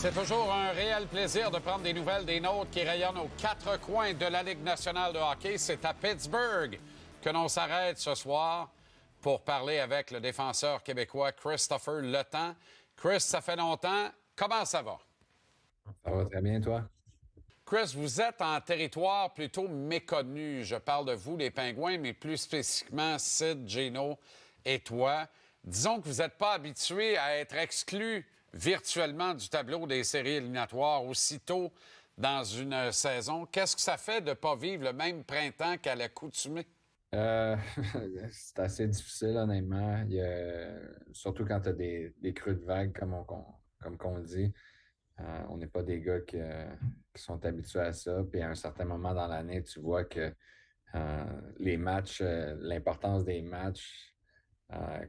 C'est toujours un réel plaisir de prendre des nouvelles des nôtres qui rayonnent aux quatre coins de la Ligue nationale de hockey. C'est à Pittsburgh que l'on s'arrête ce soir pour parler avec le défenseur québécois Christopher Letang. Chris, ça fait longtemps. Comment ça va? Ça va très bien, toi? Chris, vous êtes en territoire plutôt méconnu. Je parle de vous, les Pingouins, mais plus spécifiquement Sid, Gino et toi. Disons que vous n'êtes pas habitué à être exclu virtuellement du tableau des séries éliminatoires aussitôt dans une saison. Qu'est-ce que ça fait de ne pas vivre le même printemps qu'à l'accoutumée? Euh, c'est assez difficile, honnêtement. Surtout quand tu as des creux de vague, comme qu'on dit. On n'est pas des gars qui sont habitués à ça. Puis à un certain moment dans l'année, tu vois que les matchs, l'importance des matchs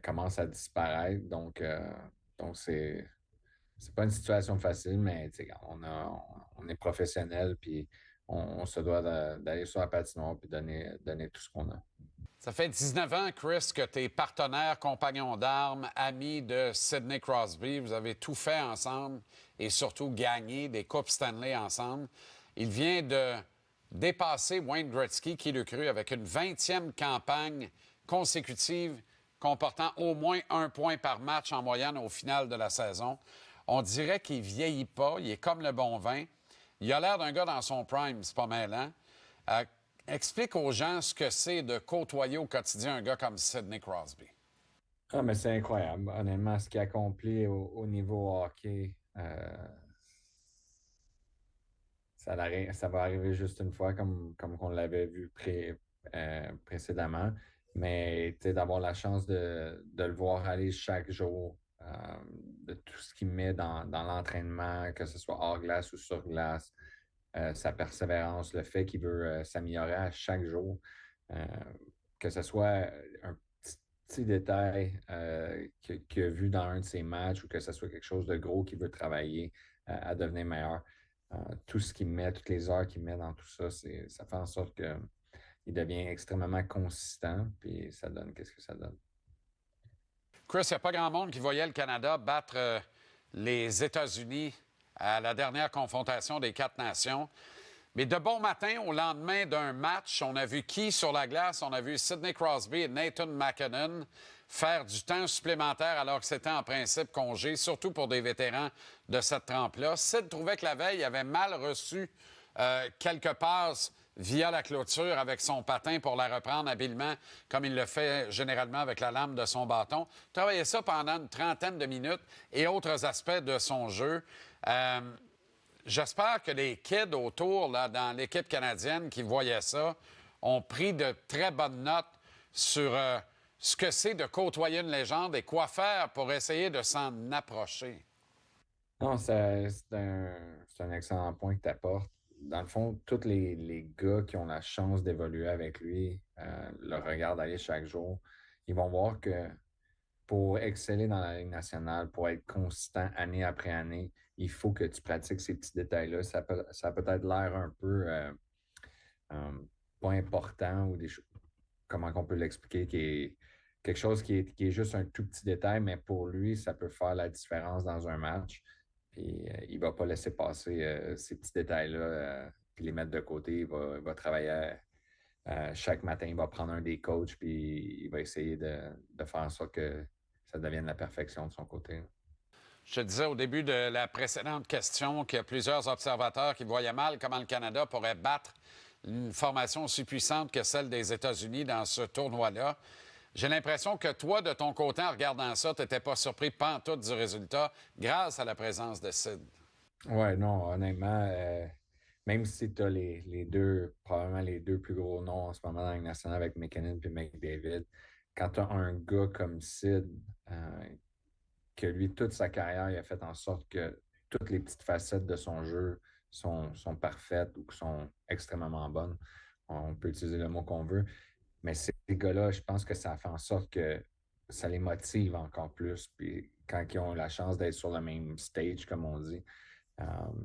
commence à disparaître. Donc c'est pas une situation facile, mais tu sais, on est professionnel, puis on se doit d'aller sur la patinoire puis donner tout ce qu'on a. Ça fait 19 ans, Chris, que tu es partenaire, compagnon d'armes, ami de Sidney Crosby. Vous avez tout fait ensemble et surtout gagné des Coupes Stanley ensemble. Il vient de dépasser Wayne Gretzky, qui le crut, avec une 20e campagne consécutive comportant au moins un point par match en moyenne au final de la saison. On dirait qu'il vieillit pas, il est comme le bon vin. Il a l'air d'un gars dans son prime, c'est pas mêlant. Explique aux gens ce que c'est de côtoyer au quotidien un gars comme Sidney Crosby. Ah, mais c'est incroyable. Honnêtement, ce qu'il accomplit au niveau hockey, ça va arriver juste une fois, comme on l'avait vu précédemment. Mais tu sais, d'avoir la chance de le voir aller chaque jour, de tout ce qu'il met dans l'entraînement, que ce soit hors glace ou sur glace, sa persévérance, le fait qu'il veut s'améliorer à chaque jour, euh, que ce soit un petit détail qu'il a vu dans un de ses matchs ou que ce soit quelque chose de gros qu'il veut travailler à devenir meilleur. Tout ce qu'il met, toutes les heures qu'il met dans tout ça, ça fait en sorte qu'il devient extrêmement consistant, puis ça donne qu'est-ce que ça donne. Chris, il n'y a pas grand monde qui voyait le Canada battre les États-Unis à la dernière confrontation des quatre nations. Mais de bon matin, au lendemain d'un match, on a vu qui sur la glace? On a vu Sidney Crosby et Nathan MacKinnon faire du temps supplémentaire alors que c'était en principe congé, surtout pour des vétérans de cette trempe-là. Sid trouvait que la veille, il avait mal reçu quelques passes via la clôture avec son patin pour la reprendre habilement, comme il le fait généralement avec la lame de son bâton. Travaillait ça pendant une trentaine de minutes et autres aspects de son jeu. J'espère que les kids autour, là, dans l'équipe canadienne qui voyaient ça, ont pris de très bonnes notes sur ce que c'est de côtoyer une légende et quoi faire pour essayer de s'en approcher. Non, c'est un excellent point que tu apportes. Dans le fond, tous les gars qui ont la chance d'évoluer avec lui, le regardent aller chaque jour, ils vont voir que pour exceller dans la Ligue nationale, pour être consistant année après année, il faut que tu pratiques ces petits détails-là. Ça a peut-être l'air un peu euh, pas important ou comment on peut l'expliquer, qui est quelque chose qui est juste un tout petit détail, mais pour lui, ça peut faire la différence dans un match. Puis il va pas laisser passer ces petits détails-là, puis les mettre de côté. Il va travailler chaque matin, il va prendre un des coachs, puis il va essayer de faire en sorte que ça devienne la perfection de son côté. Je te disais au début de la précédente question qu'il y a plusieurs observateurs qui voyaient mal comment le Canada pourrait battre une formation aussi puissante que celle des États-Unis dans ce tournoi-là. J'ai l'impression que toi, de ton côté, en regardant ça, tu n'étais pas surpris pantoute du résultat grâce à la présence de Sid. Ouais, non, honnêtement, même si tu as les deux, probablement les deux plus gros noms en ce moment dans la Ligue nationale avec McKinnon et McDavid, quand tu as un gars comme Sid, que lui, toute sa carrière, il a fait en sorte que toutes les petites facettes de son jeu sont parfaites ou sont extrêmement bonnes. On peut utiliser le mot qu'on veut. Mais ces gars-là, je pense que ça fait en sorte que ça les motive encore plus. Puis quand ils ont la chance d'être sur le même stage, comme on dit,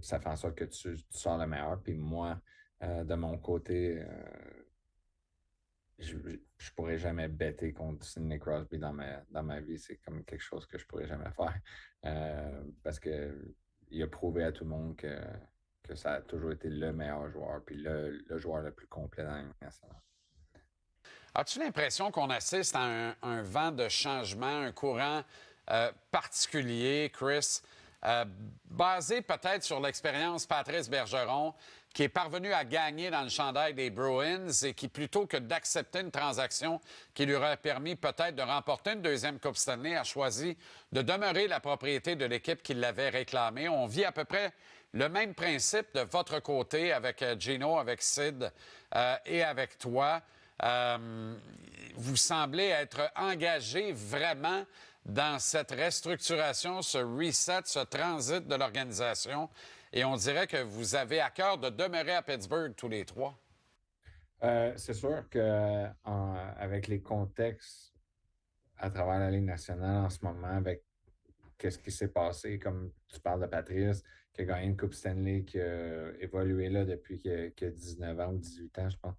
ça fait en sorte que tu sors le meilleur. Puis moi, de mon côté, je pourrais jamais bêter contre Sidney Crosby dans ma vie. C'est comme quelque chose que je pourrais jamais faire. Parce que il a prouvé à tout le monde que ça a toujours été le meilleur joueur, puis le joueur le plus complet dans la Ligue nationale. As-tu l'impression qu'on assiste à un vent de changement, un courant particulier, Chris, basé peut-être sur l'expérience Patrice Bergeron, qui est parvenu à gagner dans le chandail des Bruins et qui, plutôt que d'accepter une transaction qui lui aurait permis peut-être de remporter une deuxième Coupe Stanley, a choisi de demeurer la propriété de l'équipe qui l'avait réclamée. On vit à peu près le même principe de votre côté avec Gino, avec Sid et avec toi. Vous semblez être engagé vraiment dans cette restructuration, ce reset, ce transit de l'organisation. Et on dirait que vous avez à cœur de demeurer à Pittsburgh tous les trois. C'est sûr qu'avec les contextes à travers la Ligue nationale en ce moment, avec qu'est-ce qui s'est passé, comme tu parles de Patrice, qui a gagné une Coupe Stanley, qui a évolué là depuis qu'il a 19 ans ou 18 ans, je pense.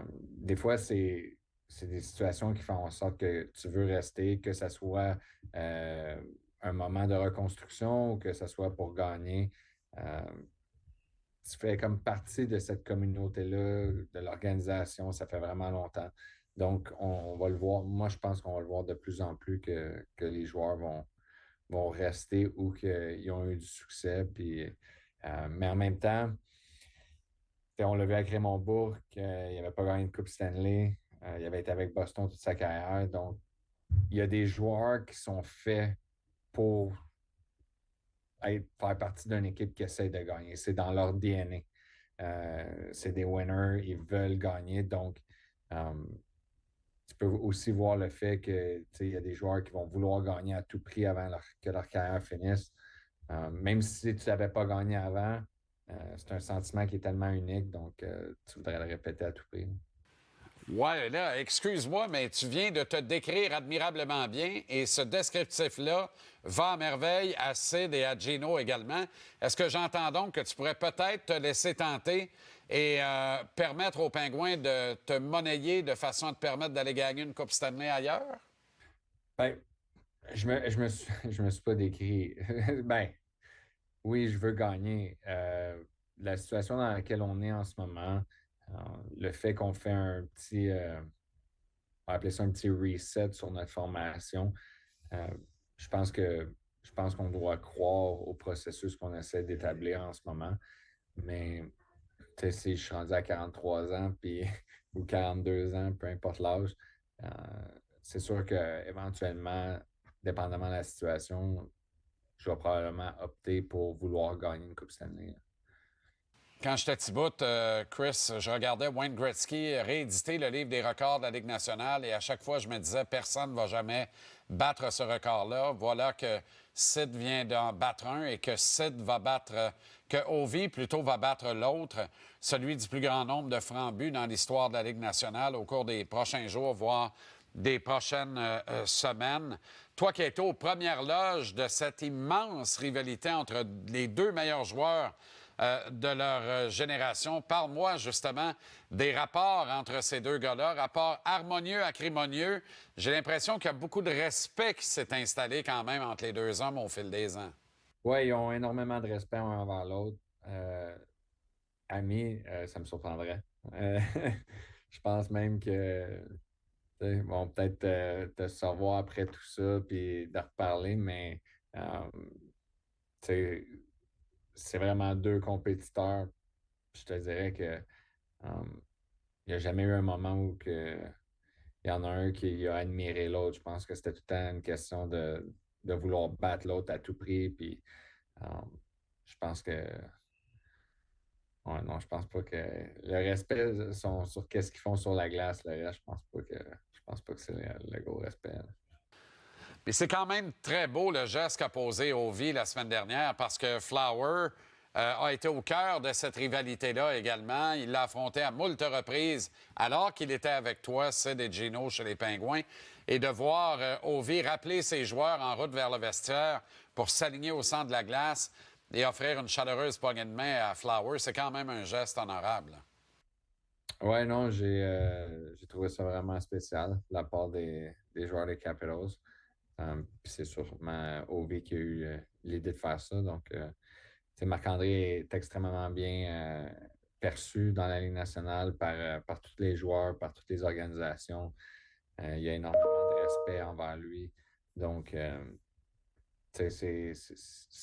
Des fois, c'est des situations qui font en sorte que tu veux rester, que ce soit un moment de reconstruction ou que ce soit pour gagner. Euh, Tu fais comme partie de cette communauté-là, de l'organisation, ça fait vraiment longtemps. Donc, on va le voir. Moi, je pense qu'on va le voir de plus en plus que les joueurs vont rester ou qu'ils ont eu du succès. Mais en même temps, on l'a vu avec Raymond Bourque, il n'avait pas gagné de Coupe Stanley. Il avait été avec Boston toute sa carrière. Donc, il y a des joueurs qui sont faits pour faire partie d'une équipe qui essaie de gagner. C'est dans leur DNA. C'est des winners, ils veulent gagner. Donc, tu peux aussi voir le fait que il y a des joueurs qui vont vouloir gagner à tout prix avant que leur carrière finisse. Même si tu n'avais pas gagné avant, c'est un sentiment qui est tellement unique, donc tu voudrais le répéter à tout prix. Ouais, là, excuse-moi, mais tu viens de te décrire admirablement bien et ce descriptif-là va à merveille à Sid et à Gino également. Est-ce que j'entends donc que tu pourrais peut-être te laisser tenter et permettre aux Pingouins de te monnayer de façon à te permettre d'aller gagner une Coupe Stanley ailleurs? Ben, je me suis pas décrit. Ben, oui, je veux gagner. La situation dans laquelle on est en ce moment, euh, le fait qu'on fait on va appeler ça un petit reset sur notre formation, euh, je pense que je pense qu'on doit croire au processus qu'on essaie d'établir en ce moment. Mais si je suis rendu à 43 ans puis, ou 42 ans, peu importe l'âge, euh, c'est sûr qu'éventuellement, dépendamment de la situation, je vais probablement opter pour vouloir gagner une Coupe Stanley. Quand j'étais petit bout, Chris, je regardais Wayne Gretzky rééditer le livre des records de la Ligue nationale et à chaque fois, je me disais, personne ne va jamais battre ce record-là. Voilà que Sid vient d'en battre un et que Sid va battre, que Ovi plutôt va battre l'autre, celui du plus grand nombre de francs-buts dans l'histoire de la Ligue nationale au cours des prochains jours, voire des prochaines semaines. Toi qui étais aux premières loges de cette immense rivalité entre les deux meilleurs joueurs de leur génération. Parle-moi justement des rapports entre ces deux gars-là, rapports harmonieux, acrimonieux. J'ai l'impression qu'il y a beaucoup de respect qui s'est installé quand même entre les deux hommes au fil des ans. Oui, ils ont énormément de respect un envers l'autre. Amis, ça me surprendrait. Euh, je pense même que ils vont peut-être te savoir après tout ça puis de reparler, mais euh, tu sais, c'est vraiment deux compétiteurs. Je te dirais que il n'y a jamais eu un moment où il y en a un qui a admiré l'autre. Je pense que c'était tout le temps une question de vouloir battre l'autre à tout prix. Puis euh, je pense que ouais, non, je pense pas que le respect sont sur qu'est-ce qu'ils font sur la glace. Le reste, je pense pas que c'est le gros respect, là. Puis c'est quand même très beau le geste qu'a posé Ovi la semaine dernière parce que Flower a été au cœur de cette rivalité-là également. Il l'a affronté à moult reprises alors qu'il était avec toi, Sid et Gino chez les Pingouins. Et de voir Ovi rappeler ses joueurs en route vers le vestiaire pour s'aligner au centre de la glace et offrir une chaleureuse poignée de main à Flower, c'est quand même un geste honorable. Ouais, non, j'ai trouvé ça vraiment spécial de la part des joueurs des Capitals. Puis c'est sûrement Ovi qui a eu l'idée de faire ça. Donc, Marc-André est extrêmement bien perçu dans la Ligue nationale par tous les joueurs, par toutes les organisations. Il y a énormément de respect envers lui. Donc, c'est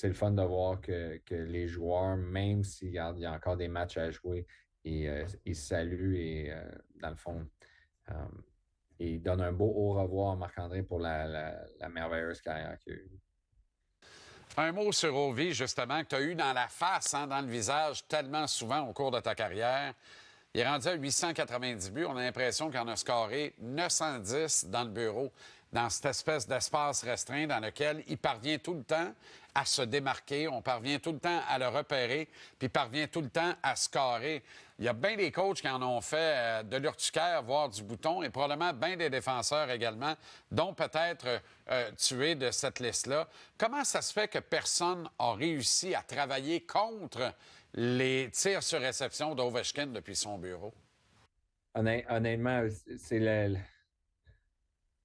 le fun de voir que les joueurs, même s'il y a encore des matchs à jouer, ils saluent et, dans le fond, euh, ils donnent un beau au revoir à Marc-André pour la merveilleuse carrière qu'il a eue. Un mot sur Ovi, justement, que tu as eu dans la face, hein, dans le visage, tellement souvent au cours de ta carrière. Il est rendu à 890 buts. On a l'impression qu'il en a scoré 910 dans le bureau, dans cette espèce d'espace restreint dans lequel il parvient tout le temps à se démarquer, on parvient tout le temps à le repérer, puis il parvient tout le temps à scorer. Il y a bien des coachs qui en ont fait de l'urticaire, voire du bouton, et probablement bien des défenseurs également, dont peut-être tués de cette liste-là. Comment ça se fait que personne n'a réussi à travailler contre les tirs sur réception d'Ovechkin depuis son bureau? Honnêtement, c'est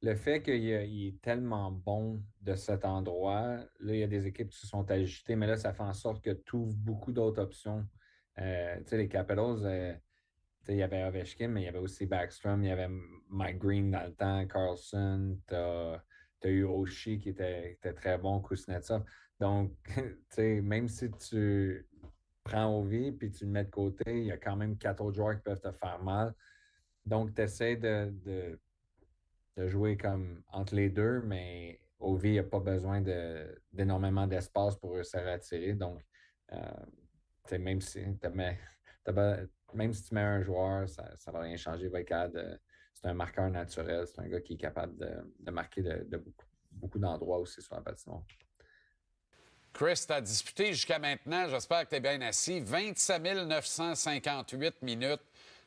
le fait qu'il est tellement bon de cet endroit. Là, il y a des équipes qui se sont agitées, mais là, ça fait en sorte que tu ouvres beaucoup d'autres options. Les Capitals, il y avait Ovechkin, mais il y avait aussi Backstrom, il y avait Mike Green dans le temps, Carlson, tu as eu Oshie qui était très bon, Kuznetsov. Donc, même si tu prends Ovi puis tu le mets de côté, il y a quand même 4 autres joueurs qui peuvent te faire mal. Donc, tu essaies de jouer comme entre les deux, mais Ovi n'a pas besoin d'énormément d'espace pour réussir à tirer. Donc, même si même si tu mets un joueur, ça ne va rien changer. Il va être c'est un marqueur naturel. C'est un gars qui est capable de marquer de beaucoup d'endroits aussi sur la patinoire. Chris, tu as disputé jusqu'à maintenant, j'espère que tu es bien assis, 27 958 minutes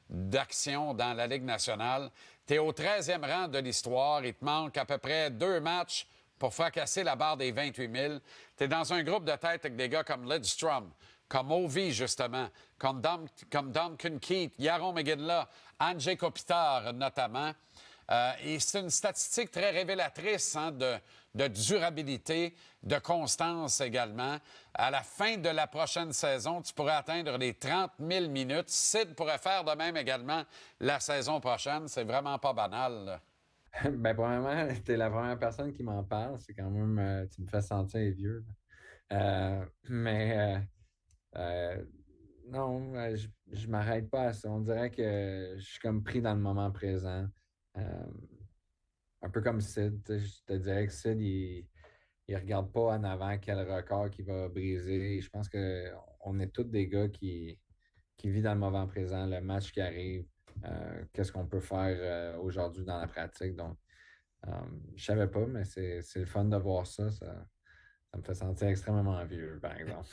d'action dans la Ligue nationale. Tu es au 13e rang de l'histoire. Il te manque à peu près 2 matchs pour fracasser la barre des 28 000. Tu es dans un groupe de tête avec des gars comme Lidstrom, comme Ovi, justement, comme Duncan Keith, Yaron McGinley, Andrzej Kopitar, notamment. Et c'est une statistique très révélatrice hein, de durabilité, de constance également. À la fin de la prochaine saison, tu pourrais atteindre les 30 000 minutes. Sid pourrait faire de même également la saison prochaine. C'est vraiment pas banal. Là. Ben, premièrement, tu es la première personne qui m'en parle. C'est quand même, tu me fais sentir vieux. Mais non, je m'arrête pas à ça. On dirait que je suis comme pris dans le moment présent. Euh, un peu comme Sid. Je te dirais que Sid, il regarde pas en avant quel record qu'il va briser. Je pense qu'on est tous des gars qui vivent dans le moment présent, le match qui arrive, qu'est-ce qu'on peut faire aujourd'hui dans la pratique. Donc, je savais pas, mais c'est le fun de voir ça. Ça me fait sentir extrêmement vieux, par exemple.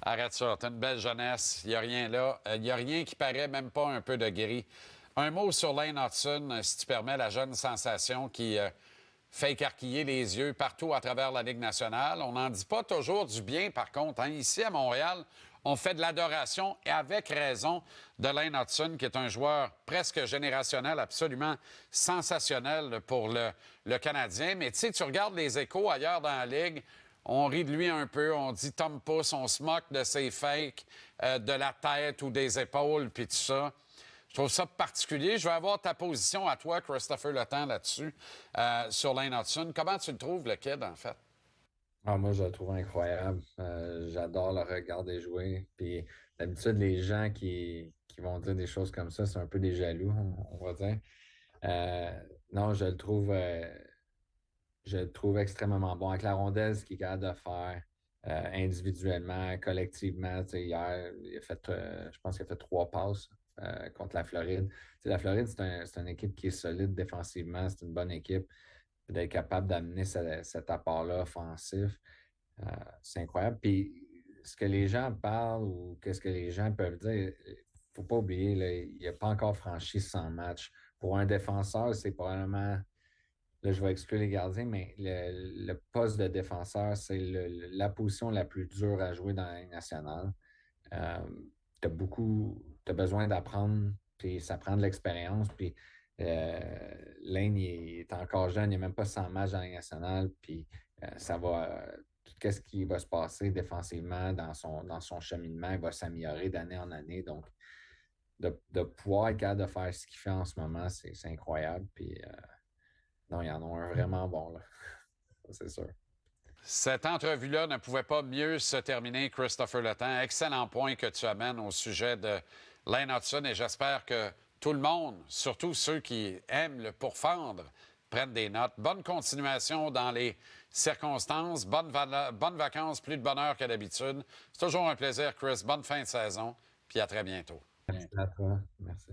Arrête ça, t'as une belle jeunesse, il n'y a rien là. Il n'y a rien qui paraît, même pas un peu de gris. Un mot sur Lane Hudson, si tu permets, la jeune sensation qui fait écarquiller les yeux partout à travers la Ligue nationale. On n'en dit pas toujours du bien, par contre. Hein. Ici, à Montréal, on fait de l'adoration, et avec raison, de Lane Hudson, qui est un joueur presque générationnel, absolument sensationnel pour le Canadien. Mais tu sais, tu regardes les échos ailleurs dans la Ligue, on rit de lui un peu, on dit Tom Pouce, on se moque de ses fakes, de la tête ou des épaules, puis tout ça. Je trouve ça particulier. Je vais avoir ta position à toi, Christopher Le Temps, là-dessus, sur Lane Hudson. Comment tu le trouves, le kid, en fait? Ah, moi, je le trouve incroyable. J'adore le regarder jouer. Puis d'habitude, les gens qui vont dire des choses comme ça, c'est un peu des jaloux, on va dire. Non, je le trouve extrêmement bon. Avec la rondelle, ce qu'il est capable de faire individuellement, collectivement. Hier, je pense qu'il a fait 3 passes contre la Floride. La Floride, c'est une équipe qui est solide défensivement. C'est une bonne équipe. D'être capable d'amener cet apport-là offensif, c'est incroyable. Puis ce que les gens parlent ou qu'est-ce que les gens peuvent dire, il ne faut pas oublier, là, il n'a pas encore franchi 100 matchs. Pour un défenseur, c'est probablement, là je vais exclure les gardiens, mais le poste de défenseur, c'est la position la plus dure à jouer dans la Ligue nationale. Tu as besoin d'apprendre, puis ça prend de l'expérience. Puis Lane, il est encore jeune, il n'a même pas 100 matchs dans la Ligue nationale, puis ça va. Tout ce qui va se passer défensivement dans son cheminement, il va s'améliorer d'année en année. Donc, de pouvoir être capable de faire ce qu'il fait en ce moment, c'est incroyable. Puis, non, il en a un vraiment bon, là. C'est sûr. Cette entrevue-là ne pouvait pas mieux se terminer, Christopher Letang. Excellent point que tu amènes au sujet de Lane Hutson et j'espère que tout le monde, surtout ceux qui aiment le pourfendre, prennent des notes. Bonne continuation dans les circonstances. Bonnes vacances, plus de bonheur que d'habitude. C'est toujours un plaisir, Chris. Bonne fin de saison, puis à très bientôt. Merci à toi. Merci.